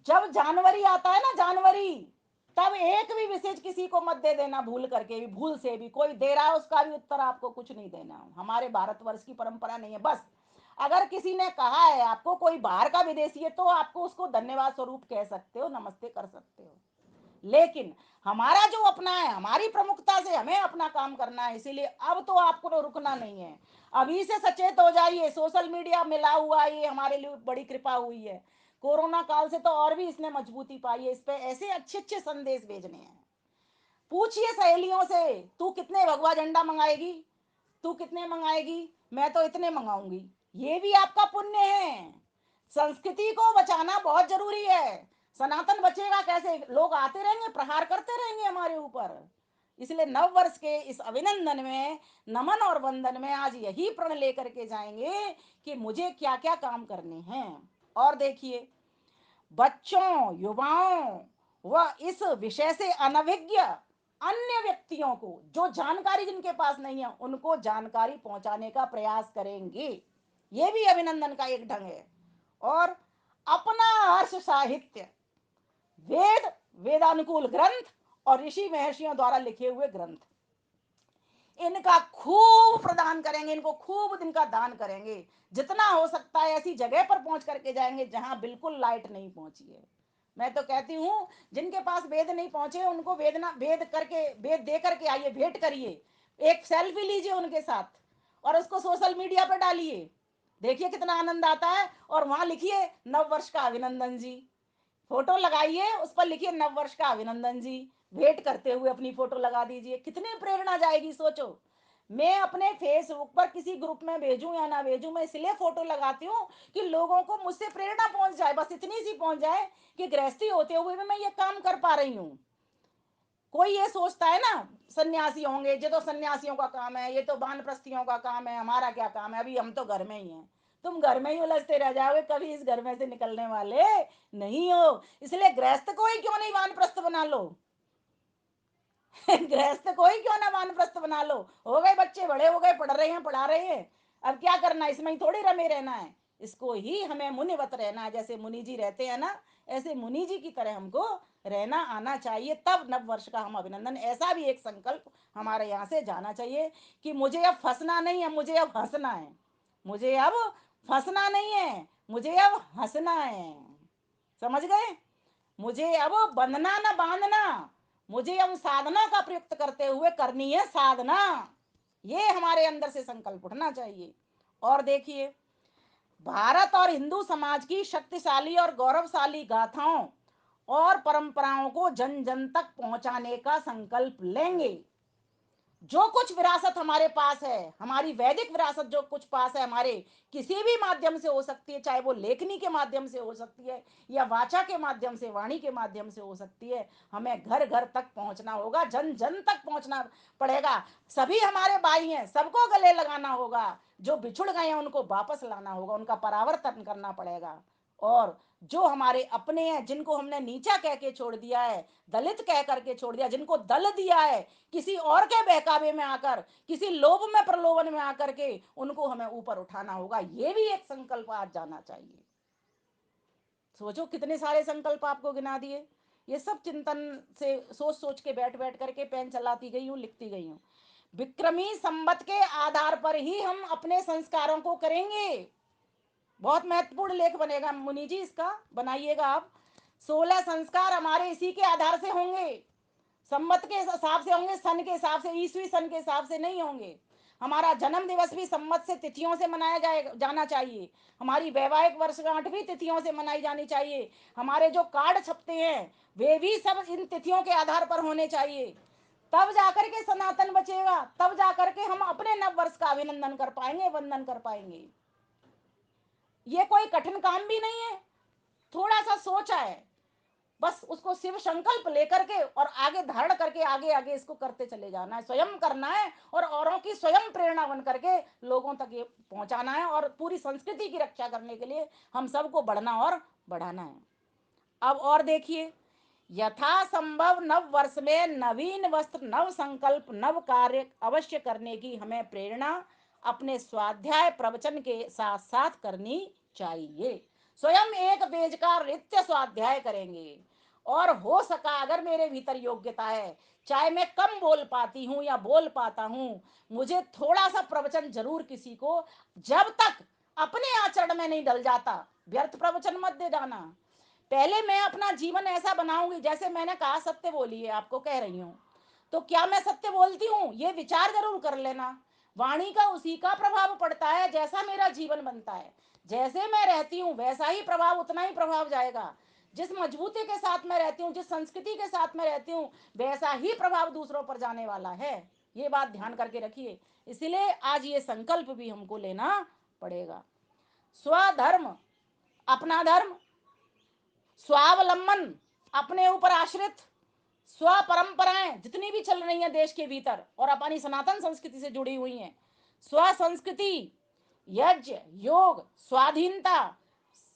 जब जानवरी आता है ना, जानवरी, तब एक भी विशेष किसी को मत दे देना, भूल करके भी, भूल से भी कोई दे रहा है उसका भी उत्तर आपको कुछ नहीं देना। हमारे भारतवर्ष की परंपरा नहीं है। बस अगर किसी ने कहा है आपको, कोई बाहर का विदेशी है, तो आपको उसको धन्यवाद स्वरूप कह सकते हो, नमस्ते कर सकते हो। लेकिन हमारा जो अपना है, हमारी प्रमुखता से हमें अपना काम करना है, इसीलिए अब तो आपको तो रुकना नहीं है। अभी से सचेत हो जाइए, सोशल मीडिया मिला हुआ, ये हमारे लिए बड़ी कृपा हुई है। कोरोना काल से तो और भी इसने मजबूती पाई है, इस पे ऐसे अच्छे अच्छे संदेश भेजने हैं। पूछिए सहेलियों से, तू कितने भगवा झंडा मंगाएगी, तू कितने मंगाएगी? मैं तो इतने मंगाऊंगी। ये भी आपका पुण्य है। संस्कृति को बचाना बहुत जरूरी है। सनातन बचेगा कैसे? लोग आते रहेंगे, प्रहार करते रहेंगे हमारे ऊपर। इसलिए नव वर्ष के इस अभिनंदन में, नमन और वंदन में आज यही प्रण लेकर के जाएंगे कि मुझे क्या क्या काम करने हैं। और देखिए, बच्चों, युवाओं व इस विषय से अनभिज्ञ अन्य व्यक्तियों को, जो जानकारी जिनके पास नहीं है, उनको जानकारी पहुंचाने का प्रयास करेंगे। ये भी अभिनंदन का एक ढंग है। और अपना हर्ष साहित्य, वेद, वेदानुकूल ग्रंथ और ऋषि महर्षियों द्वारा लिखे हुए ग्रंथ, इनका खूब प्रदान करेंगे, इनको खूब इनका दान करेंगे। जितना हो सकता है ऐसी जगह पर पहुंच करके जाएंगे जहां बिल्कुल लाइट नहीं पहुंची है। मैं तो कहती हूँ जिनके पास वेद नहीं पहुंचे उनको वेद दे करके आइए, भेंट करिए, एक सेल्फी लीजिए उनके साथ और उसको सोशल मीडिया पर डालिए, देखिए कितना आनंद आता है। और वहां लिखिए नव वर्ष का अभिनंदन जी, फोटो लगाइए, उस पर लिखिए नव वर्ष का अभिनंदन जी, भेंट करते हुए अपनी फोटो लगा दीजिए, कितनी प्रेरणा जाएगी सोचो। मैं अपने फेसबुक पर किसी ग्रुप में भेजूं या ना भेजूं, मैं इसलिए फोटो लगाती हूँ कि लोगों को मुझसे प्रेरणा पहुंच जाए, बस इतनी सी पहुंच जाए कि गृहस्थी होते हुए भी मैं ये काम कर पा रही हूँ। कोई ये सोचता है ना सन्यासी होंगे, ये तो सन्यासियों का काम है, ये तो वानप्रस्थियों का काम है, हमारा क्या काम है, अभी हम तो घर में ही हैं। तुम घर में ही उलझते रह जाओगे, कभी इस घर में से निकलने वाले नहीं हो। इसलिए गृहस्थ को ही क्यों नहीं वानप्रस्थ बना लो गृहस्थ को ही क्यों ना वानप्रस्थ बना लो। हो गए बच्चे, बड़े हो गए, पढ़ रहे हैं, पढ़ा रहे हैं, अब क्या करना, इसमें ही थोड़ी रमे रहना है। इसको ही हमें मुनिवत रहना है, जैसे मुनि जी रहते हैं ना, ऐसे मुनि जी की तरह हमको रहना आना चाहिए। तब नव वर्ष का हम अभिनंदन, ऐसा भी एक संकल्प हमारे यहाँ से जाना चाहिए कि मुझे अब फंसना नहीं है, मुझे अब हंसना है। मुझे अब फंसना नहीं है, मुझे अब हंसना है। समझ गए? मुझे अब बंधना ना बांधना, मुझे अब साधना का प्रयुक्त करते हुए करनी है साधना। ये हमारे अंदर से संकल्प उठना चाहिए। और देखिए, भारत और हिंदू समाज की शक्तिशाली और गौरवशाली गाथाओं और परंपराओं को जन जन तक पहुंचाने का संकल्प लेंगे। जो कुछ विरासत हमारे पास है, हमारी वैदिक विरासत जो कुछ पास है हमारे, किसी भी माध्यम से हो सकती है, चाहे वो लेखनी के माध्यम से हो सकती है या वाचा के माध्यम से, वाणी के माध्यम से हो सकती है, हमें घर घर तक पहुंचना होगा, जन जन तक पहुंचना पड़ेगा। सभी हमारे भाई हैं, सबको गले लगाना होगा, जो बिछुड़ गए हैं उनको वापस लाना होगा, उनका परावर्तन करना पड़ेगा। और जो हमारे अपने हैं, जिनको हमने नीचा कह के छोड़ दिया है, दलित कह करके छोड़ दिया, जिनको दल दिया है किसी और के बहकावे में आकर, किसी लोभ में प्रलोभन में आकर के, उनको हमें ऊपर उठाना होगा। ये भी एक संकल्प आज जाना चाहिए। सोचो कितने सारे संकल्प आपको गिना दिए। ये सब चिंतन से सोच सोच के बैठ बैठ करके पेन चलाती गई हूँ, लिखती गई हूँ। विक्रमी संवत के आधार पर ही हम अपने संस्कारों को करेंगे। बहुत महत्वपूर्ण लेख बनेगा मुनि जी, इसका बनाइएगा आप। 16 संस्कार हमारे इसी के आधार से होंगे, संवत के हिसाब से होंगे, सन के हिसाब से, ईस्वी सन के हिसाब से नहीं होंगे। हमारा जन्म दिवस भी संवत से तिथियों से मनाया जाना चाहिए। हमारी वैवाहिक वर्षगांठ भी तिथियों से मनाई जानी चाहिए। हमारे जो कार्ड छपते हैं वे भी सब इन तिथियों के आधार पर होने चाहिए। तब जाकर के सनातन बचेगा, तब जाकर के हम अपने नव वर्ष का अभिनंदन कर पाएंगे, वंदन कर पाएंगे। ये कोई कठिन काम भी नहीं है, थोड़ा सा सोचा है, बस उसको शिव संकल्प लेकर के और आगे धारण करके आगे आगे इसको करते चले जाना है, स्वयं करना है और औरों की स्वयं प्रेरणा बन करके लोगों तक ये पहुंचाना है। और पूरी संस्कृति की रक्षा करने के लिए हम सबको बढ़ना और बढ़ाना है। अब और देखिए, यथासंभव नव वर्ष में नवीन वस्त्र, नव संकल्प, नव कार्य अवश्य करने की हमें प्रेरणा अपने स्वाध्याय प्रवचन के साथ साथ करनी चाहिए। स्वयं एक पेज का नित्य स्वाध्याय करेंगे। और हो सका अगर मेरे भीतर योग्यता है, चाहे मैं कम बोल पाती हूँ या बोल पाता हूँ, मुझे थोड़ा सा प्रवचन जरूर किसी को, जब तक अपने आचरण में नहीं डल जाता, व्यर्थ प्रवचन मत दे जाना। पहले मैं अपना जीवन ऐसा बनाऊंगी, जैसे मैंने कहा सत्य बोलिए, आपको कह रही हूँ, तो क्या मैं सत्य बोलती हूँ ये विचार जरूर कर लेना। वाणी का उसी का प्रभाव पड़ता है जैसा मेरा जीवन बनता है। जैसे मैं रहती हूँ वैसा ही प्रभाव, उतना ही प्रभाव जाएगा। जिस मजबूती के साथ मैं रहती हूँ, जिस संस्कृति के साथ मैं रहती हूँ, वैसा ही प्रभाव दूसरों पर जाने वाला है। ये बात ध्यान करके रखिए। इसलिए आज ये संकल्प भी हमको लेना पड़ेगा। स्वधर्म, अपना धर्म, स्वावलंबन, अपने ऊपर आश्रित, स्व परंपराएं जितनी भी चल रही हैं देश के भीतर और अपनी सनातन संस्कृति से जुड़ी हुई हैं, स्व संस्कृति, यज्ञ, योग, स्वाधीनता,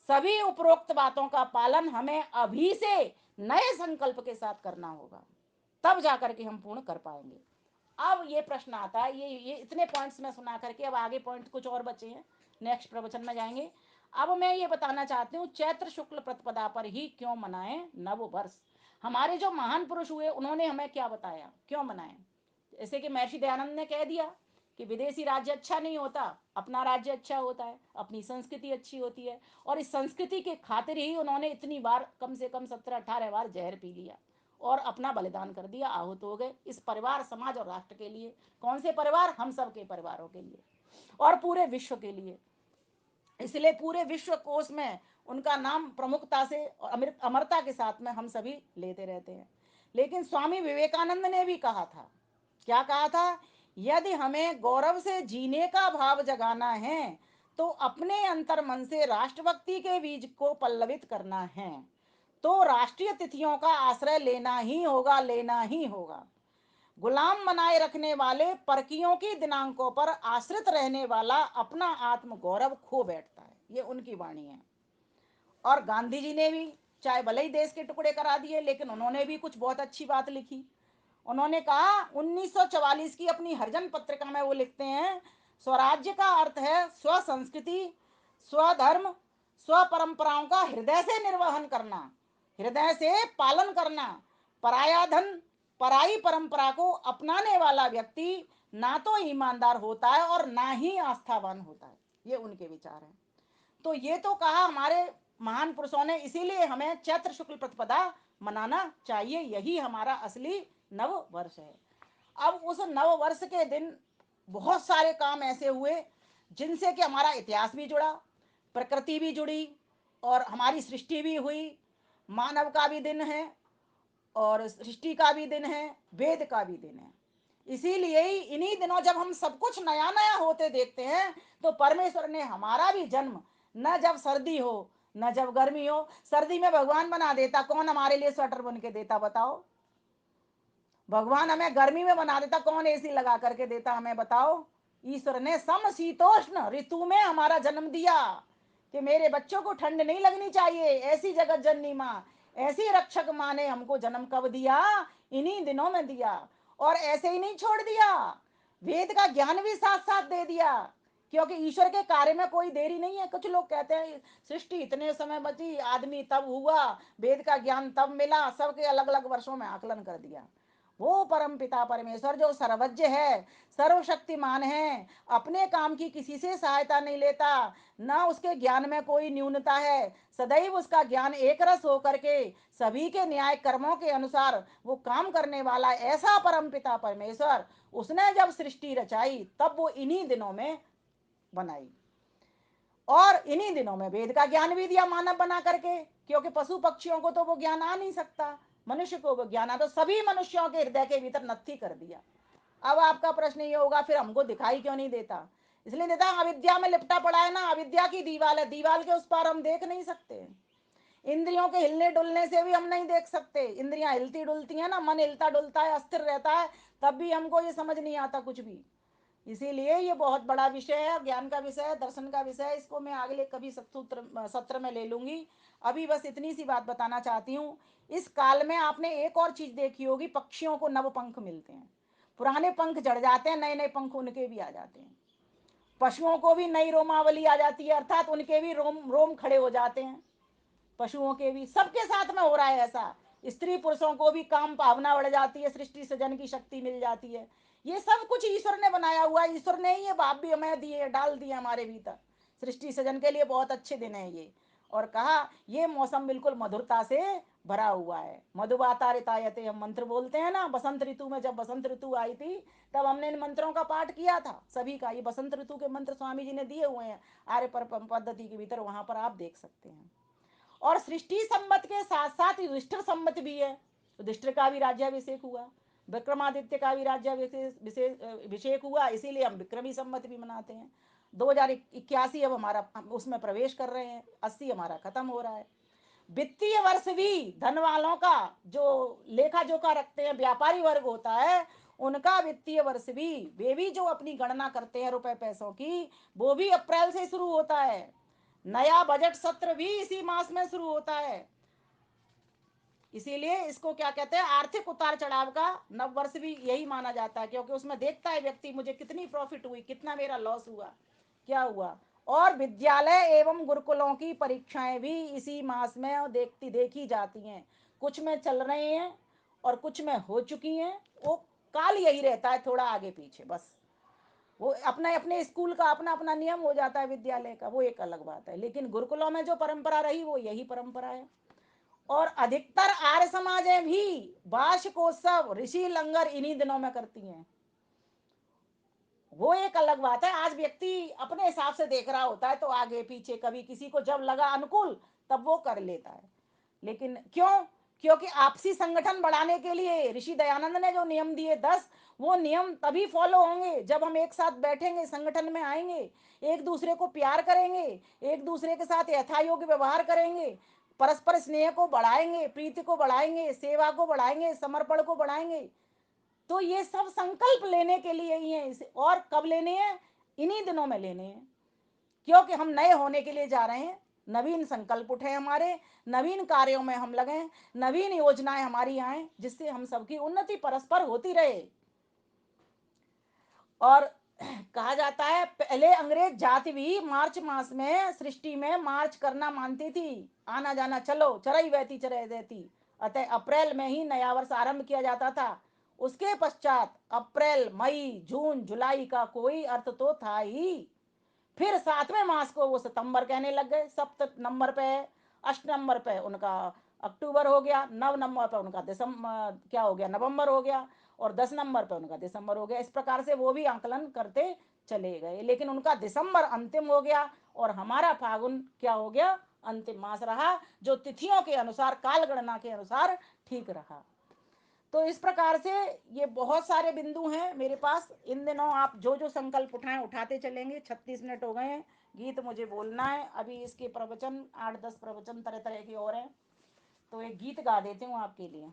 सभी उपरोक्त बातों का पालन हमें अभी से नए संकल्प के साथ करना होगा, तब जाकर के हम पूर्ण कर पाएंगे। अब ये प्रश्न आता है, ये इतने पॉइंट्स में सुना करके अब आगे पॉइंट कुछ और बचे हैं, नेक्स्ट प्रवचन में जाएंगे। अब मैं ये बताना चाहती हूँ, चैत्र शुक्ल प्रतिपदा पर ही क्यों मनाएं नव वर्ष। हमारे जो महान पुरुष हुए उन्होंने हमें क्या बताया, क्यों मनाएं। जैसे कि महर्षि दयानंद ने कह दिया कि विदेशी राज्य अच्छा नहीं होता, अपना राज्य अच्छा होता है, अपनी संस्कृति अच्छी होती है। और इस संस्कृति के खातिर ही उन्होंने इतनी बार, कम से कम 17-18 बार जहर पी लिया और अपना बलिदान कर दिया, आहूत हो गए इस परिवार, समाज और राष्ट्र के लिए। कौन से परिवार? हम सब के परिवारों के लिए और पूरे विश्व के लिए। इसलिए पूरे विश्व कोश में उनका नाम प्रमुखता से और अमरता के साथ में हम सभी लेते रहते हैं। लेकिन स्वामी विवेकानंद ने भी कहा था, क्या कहा था? यदि हमें गौरव से जीने का भाव जगाना है तो अपने अंतर मन से राष्ट्रभक्ति के बीज को पल्लवित करना है, तो राष्ट्रीय तिथियों का आश्रय लेना ही होगा, लेना ही होगा। गुलाम बनाए रखने वाले परकियों की दिनांकों पर आश्रित रहने वाला अपना आत्म गौरव खो बैठता है। ये उनकी वाणी है। और गांधी जी ने भी, चाहे भले ही देश के टुकड़े करा दिए, लेकिन उन्होंने भी कुछ बहुत अच्छी बात लिखी। उन्होंने कहा 1944 की अपनी हरिजन पत्रिका में वो लिखते हैं, स्वराज्य का अर्थ है स्व संस्कृति, स्वधर्म, स्व परंपराओं का हृदय से निर्वहन करना, हृदय से पालन करना। पराया धन, पराई परंपरा को अपनाने वाला व्यक्ति ना तो ईमानदार होता है और ना ही आस्थावान होता है। ये उनके विचार हैं। तो ये तो कहा हमारे महान पुरुषों ने, इसीलिए हमें चैत्र शुक्ल प्रतिपदा मनाना चाहिए। यही हमारा असली नव वर्ष है। अब उस नव वर्ष के दिन बहुत सारे काम ऐसे हुए जिनसे कि हमारा इतिहास भी जुड़ा, प्रकृति भी जुड़ी और हमारी सृष्टि भी हुई। मानव का भी दिन है और सृष्टि का भी दिन है, वेद का भी दिन है। इसीलिए ही इन्हीं दिनों जब हम सब कुछ नया नया होते देखते हैं तो परमेश्वर ने हमारा भी जन्म, न जब सर्दी हो न जब गर्मी हो। सर्दी में भगवान बना देता, कौन हमारे लिए स्वेटर बन के देता बताओ? भगवान हमें गर्मी में बना देता, कौन एसी लगा करके देता हमें बताओ? ईश्वर ने समशीतोष्ण ऋतु में हमारा जन्म दिया कि मेरे बच्चों को ठंड नहीं लगनी चाहिए। ऐसी जगत जननी माँ, ऐसी रक्षक माँ ने हमको जन्म कब दिया? इन्हीं दिनों में दिया। और ऐसे ही नहीं छोड़ दिया, वेद का ज्ञान भी साथ साथ दे दिया, क्योंकि ईश्वर के कार्य में कोई देरी नहीं है। कुछ लोग कहते हैं सृष्टि इतने समय बची, आदमी तब हुआ, वेद का ज्ञान तब मिला, सबके अलग अलग वर्षों में आकलन कर दिया। वो परम पिता परमेश्वर जो सर्वज्ञ है, सर्वशक्तिमान है, अपने काम की किसी से सहायता नहीं लेता, ना उसके ज्ञान में कोई न्यूनता है, सदैव उसका ज्ञान एक रस होकर के सभी के न्याय कर्मों के अनुसार वो काम करने वाला ऐसा परम पिता परमेश्वर, उसने जब सृष्टि रचाई तब वो इन्हीं दिनों में बनाई और इन्हीं दिनों में वेद का ज्ञान भी दिया मानव बना करके, क्योंकि पशु पक्षियों को तो वो ज्ञान आ नहीं सकता, मनुष्य को वो ज्ञान आ, तो सभी मनुष्यों के हृदय के भीतर नत्थी कर दिया। अब आपका प्रश्न ये होगा फिर हमको दिखाई क्यों नहीं देता? इसलिए देता, अविद्या में लिपटा पड़ा है ना, अविद्या की दीवाल है, दीवाल के उस पार हम देख नहीं सकते। इंद्रियों के हिलने डुलने से भी हम नहीं देख सकते। इंद्रियां हिलती डुलती हैं ना, मन हिलता डुलता है, अस्थिर रहता है, तब भी हमको ये समझ नहीं आता कुछ भी। इसीलिए ये बहुत बड़ा विषय है, ज्ञान का विषय है, दर्शन का विषय है। इसको मैं अगले कभी सत्र में ले लूंगी। अभी बस इतनी सी बात बताना चाहती हूँ। इस काल में आपने एक और चीज देखी होगी, पक्षियों को नव पंख मिलते हैं। पुराने पंख झड़ जाते हैं, नए नए पंख उनके भी आ जाते हैं। पशुओं को भी नई रोमावली आ जाती है, अर्थात उनके भी रोम रोम खड़े हो जाते हैं। पशुओं के भी, सबके साथ में हो रहा है ऐसा। स्त्री पुरुषों को भी काम भावना बढ़ जाती है, सृष्टि सृजन की शक्ति मिल जाती है। ये सब कुछ ईश्वर ने बनाया हुआ है। ईश्वर ने ही ये भाव भी हमें दिए, डाल दिए हमारे भीतर। सृष्टि सृजन के लिए बहुत अच्छे दिन है ये। और कहा ये मौसम बिल्कुल मधुरता से भरा हुआ है। मधुबाता रितायते, हम मंत्र बोलते हैं ना, बसंत ऋतु में जब बसंत ऋतु आई थी तब हमने इन मंत्रों का पाठ किया था सभी का। ये बसंत ऋतु के मंत्र स्वामी जी ने दिए हुए हैं आर्य पर पद्धति के भीतर, वहां पर आप देख सकते हैं। और सृष्टि संमत के साथ साथ युधिष्ठिर संमत भी है। युधिष्ठिर का भी राज्याभिषेक हुआ, विक्रमादित्य का भी राज्याभिषेक हुआ, इसीलिए हम विक्रमी संमत भी मनाते हैं। 2081 अब हमारा उसमें प्रवेश कर रहे हैं, 80 हमारा खत्म हो रहा है। वित्तीय वर्ष भी धन वालों का, जो लेखा जोखा रखते हैं, व्यापारी वर्ग होता है, उनका वित्तीय वर्ष भी, वे भी जो अपनी गणना करते हैं रुपए पैसों की, वो भी अप्रैल से शुरू होता है। नया बजट सत्र भी इसी मास में शुरू होता है। इसीलिए इसको क्या कहते हैं, आर्थिक उतार चढ़ाव का नव वर्ष भी यही माना जाता है, क्योंकि उसमें देखता है व्यक्ति मुझे कितनी प्रॉफिट हुई, कितना मेरा लॉस हुआ, क्या हुआ। और विद्यालय एवं गुरुकुलों की परीक्षाएं भी इसी मास में देखी जाती हैं। कुछ में चल रहे हैं और कुछ में हो चुकी हैं। वो काल यही रहता है, थोड़ा आगे पीछे बस। वो अपने अपने स्कूल का अपना अपना नियम हो जाता है, विद्यालय का, वो एक अलग बात है। लेकिन गुरुकुलों में जो परंपरा रही वो यही परंपरा है। और अधिकतर आर्य समाजें भी वार्षिकोत्सव ऋषि लंगर इन्हीं दिनों में करती हैं। वो एक अलग बात है। आज व्यक्ति अपने हिसाब से देख रहा होता है, तो आगे पीछे कभी किसी को जब लगा अनुकूल तब वो कर लेता है। लेकिन क्यों? क्योंकि आपसी संगठन बढ़ाने के लिए ऋषि दयानंद ने जो नियम दिए 10, वो नियम तभी फॉलो होंगे जब हम एक साथ बैठेंगे, संगठन में आएंगे, एक दूसरे को प्यार करेंगे, एक दूसरे के साथ यथायोग्य व्यवहार करेंगे, परस्पर स्नेह को बढ़ाएंगे, प्रीति को बढ़ाएंगे, सेवा को बढ़ाएंगे, समर्पण को बढ़ाएंगे। तो ये सब संकल्प लेने के लिए ही है इसे। और कब लेने हैं? इन्हीं दिनों में लेने हैं, क्योंकि हम नए होने के लिए जा रहे हैं। नवीन संकल्प उठे हमारे, नवीन कार्यों में हम लगे, नवीन योजनाएं हमारी आए, जिससे हम सबकी उन्नति परस्पर होती रहे। और कहा जाता है पहले अंग्रेज जाति भी मार्च मास में सृष्टि में मार्च करना मानती थी। आना जाना चलो चरई बहती चरई देती। अतः अप्रैल में ही नया वर्ष आरंभ किया जाता था। उसके पश्चात अप्रैल मई जून जुलाई का कोई अर्थ तो था ही। फिर 7वें मास को वो सितंबर कहने लग गए। सप्त नंबर पे, अष्ट नंबर पे उनका अक्टूबर हो गया, 9 नंबर पे उनका दिसंबर क्या हो गया, नवंबर हो गया, और 10 नंबर पे उनका दिसंबर हो गया। इस प्रकार से वो भी आंकलन करते चले गए। लेकिन उनका दिसंबर अंतिम हो गया और हमारा फागुन क्या हो गया, अंतिम मास रहा, जो तिथियों के अनुसार, काल गणना के अनुसार ठीक रहा। तो इस प्रकार से ये बहुत सारे बिंदु हैं मेरे पास। इन दिनों आप जो जो संकल्प उठाएं उठाते चलेंगे। 36 मिनट हो गए हैं, गीत मुझे बोलना है अभी। इसके प्रवचन 8-10 प्रवचन तरह तरह के और हैं, तो एक गीत गा देती हूँ आपके लिए।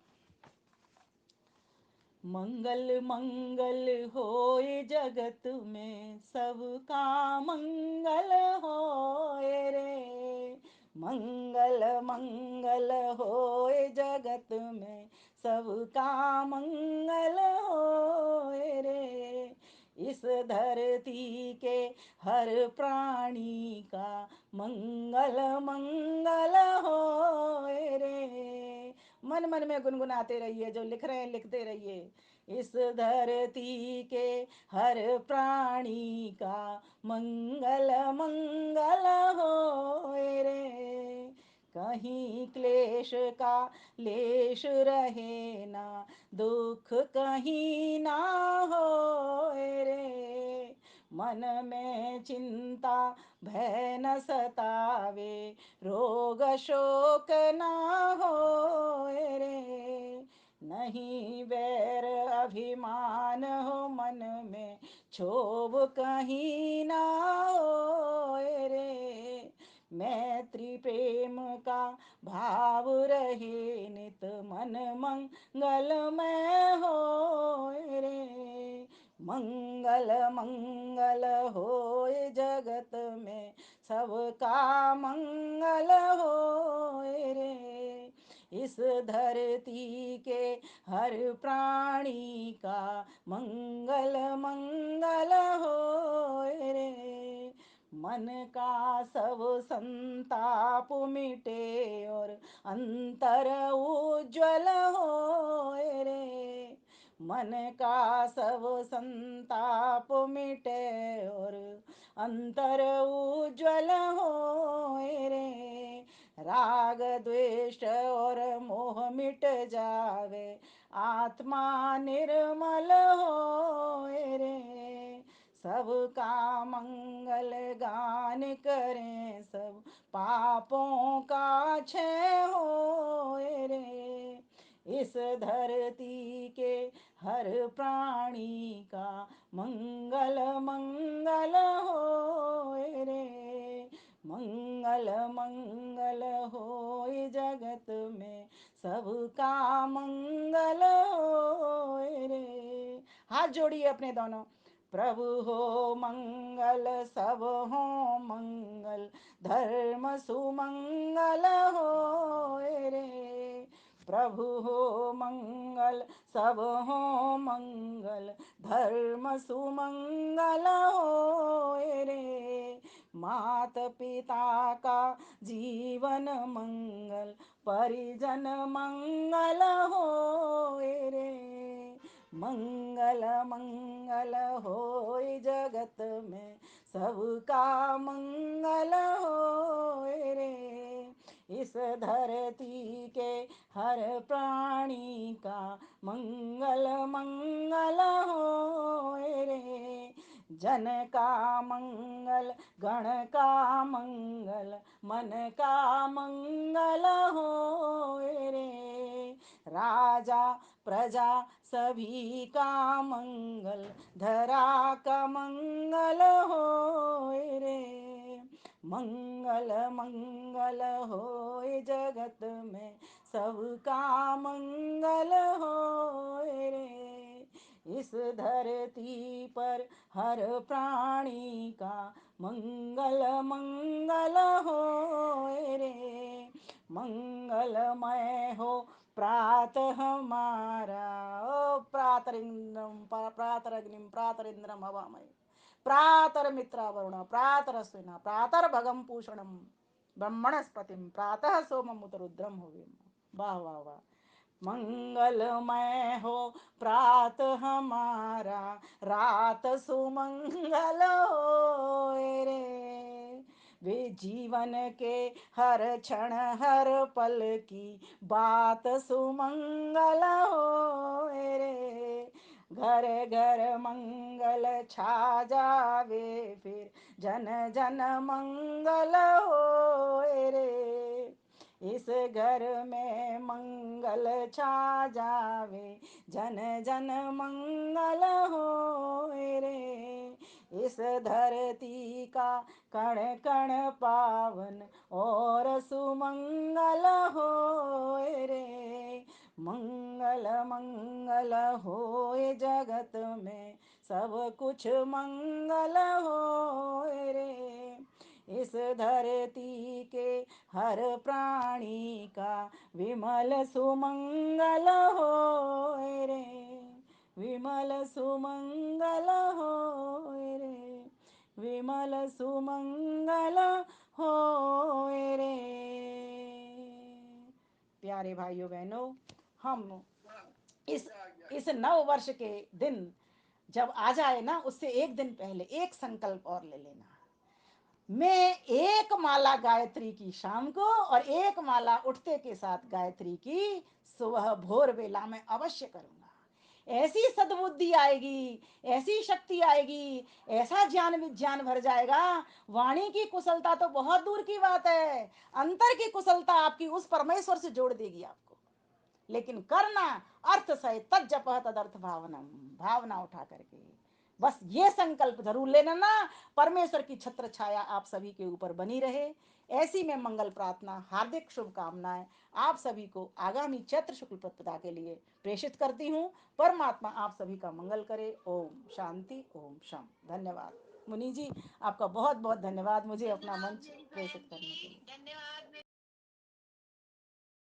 मंगल मंगल होए जगत में सबका मंगल होए रे। मंगल मंगल होए जगत में सबका मंगल होए रे। इस धरती के हर प्राणी का मंगल मंगल होए रे। मन मन में गुनगुनाते रहिए, जो लिख रहे हैं लिखते रहिए। इस धरती के हर प्राणी का मंगल मंगल होए रे। कहीं क्लेश का लेश रहे ना, दुख कहीं ना होए रे। मन में चिंता भय न सतावे, रोग शोक ना होए रे। नहीं बैर अभिमान हो मन में, क्षोभ कहीं ना होए रे। मैत्री प्रेम का भाव रहे नित, मन मंगलमय होए रे। मंगल मंगल होए जगत में सबका मंगल होए रे। इस धरती के हर प्राणी का मंगल मंगल होए रे। मन का सब संताप मिटे और अंतर उज्ज्वल होए रे। मन का सब संताप मिटे और अंतर उज्ज्वल होए रे। राग द्वेष और मोह मिट जावे, आत्मा निर्मल होए रे। सबका मंगल गान करें, सब पापों का क्षय होए रे। इस धरती के हर प्राणी का मंगल मंगल होए रे। मंगल मंगल होए जगत में सबका मंगल होए रे। हाथ जोड़िए अपने दोनों। प्रभु हो मंगल सब हो मंगल, धर्म सुमंगल होए रे। प्रभु हो मंगल सब हो मंगल, धर्म सुमंगल होए रे। मात पिता का जीवन मंगल, परिजन मंगल होए रे। मंगल मंगल होए जगत में सबका मंगल होए रे। इस धरती के हर प्राणी का मंगल मंगल होए रे। जन का मंगल गण का मंगल मन का मंगल होए रे। राजा प्रजा सभी का मंगल धरा का मंगल होए रे। मंगल मंगल होए जगत में सबका मंगल होए रे। इस धरती पर हर प्राणी का मंगल मंगल होए रे। मंगलमय हो प्रात हमारा। ओ प्रातरिंद्रम प्रातरग्निम प्रातरिंद्रम हवामय प्रातर मित्रा वरुण प्रातर स्विना प्रातर भगम पूषणम ब्रह्मणस्पतिम प्रातः सोमम उत रुद्रम हुवेम। वाह वाह वाह। मंगलमय हो प्रात हमारा रात सुमंगल होए रे। वे जीवन के हर क्षण हर पल की बात सुमंगल होए रे। घर घर मंगल छा जावे फिर जन जन मंगल होए रे। इस घर में मंगल छा जावे जन जन मंगल होए रे। इस धरती का कण कण पावन और सुमंगल होए रे। मंगल मंगल होए जगत में सब कुछ मंगल होए रे। इस धरती के हर प्राणी का विमल सुमंगल होए रे। विमल सुमंगल होए रे। विमल सुमंगल होए रे। प्यारे भाइयों बहनों, हम इस नव वर्ष के दिन जब आ जाए ना, उससे एक दिन पहले एक संकल्प और ले लेना। मैं एक माला गायत्री की शाम को और एक माला उठते के साथ गायत्री की सुबह भोर वेला में अवश्य करूंगा। ऐसी सद्बुद्धि आएगी, ऐसी शक्ति आएगी, ऐसा ज्ञान विज्ञान भर जाएगा। वाणी की कुशलता तो बहुत दूर की बात है, अंतर की कुशलता आपकी उस परमेश्वर से जोड़ देगी आपको। लेकिन करना अर्थ सहित तज्जप तदर्थ भावनम, भावना उठा करके बस ये संकल्प जरूर लेना ना, परमेश्वर की छत्र छाया आप सभी के ऊपर बनी रहे। ऐसी में मंगल प्रार्थना, हार्दिक शुभकामनाएं आप सभी को आगामी चैत्र शुक्ल प्रतिपदा के लिए प्रेषित करती हूँ। परमात्मा आप सभी का मंगल करे। ओम शांति, ओम शम। धन्यवाद मुनि जी, आपका बहुत बहुत धन्यवाद मुझे अपना मंच प्रेषित करने के लिए।